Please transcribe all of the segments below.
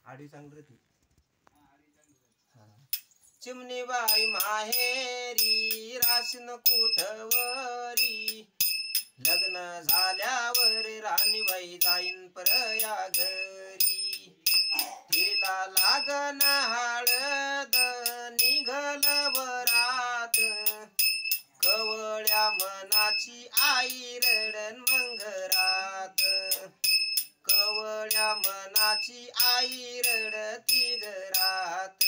आडी चांगली ती चिमणीबाई माहेरी राशीन कुठवरी लग्न झाल्यावर राणीबाई जाईन परया घरी तिला लागन हळद निघल वरात कवळ्या मनाची आई रडन मंगरात कवळ्या मनाची आई रडती घरात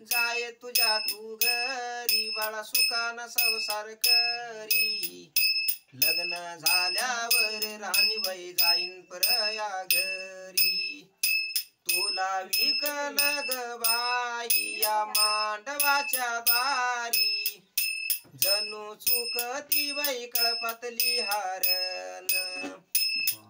जाय तुझ्या तू घरी बाळा सुखाना संसार करी लग्न झाल्यावर राणीबाई जाईन परया घरी तुला विकल ग बाई या मांडवाच्या दारी जणू चुकती बाई कळपातली हारण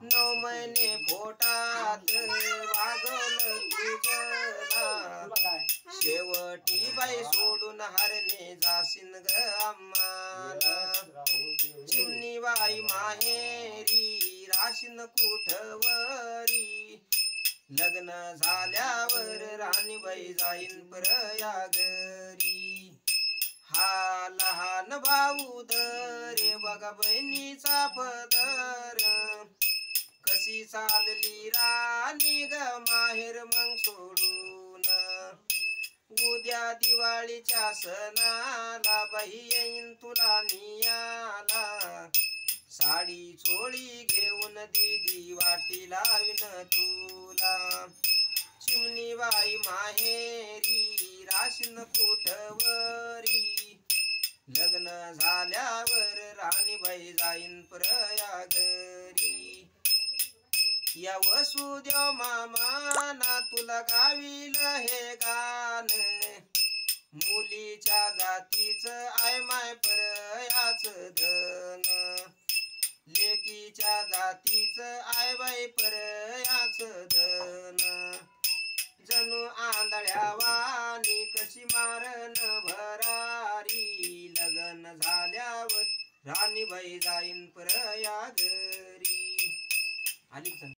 9 महिने पोटात वागवलं तुझला शेवटी बाई सोडून हरणे जाशीन ग आम्हाला चिमणीबाई माहेरी राशीन कुठवरी लग्न झाल्यावर राणीबाई जाईन परया घरी हा लहान भाऊ दरे बघा बहिणीचा पदर कशी चालली राणी ग माहेर मग सोडून उद्या दिवाळीच्या सणाला बाई येईन तुला नियाला साडी चोळी घेऊन दीदी वाटी लावीन तुला चिमणीबाई माहेरी राशीन कुठवरी लग्न झाल्यावर राणीबाई जाईन परया घरी या वसुदेव मामाना तुला गावील हे गाण मुलीच्या जातीच आय माय परयाच धन लेकीच्या जातीच आय बाई परयाच धन जणू आंधळ्या वाणी कशी मारण भरारी लग्न झाल्यावर राणीबाई जाईन परया घरी आली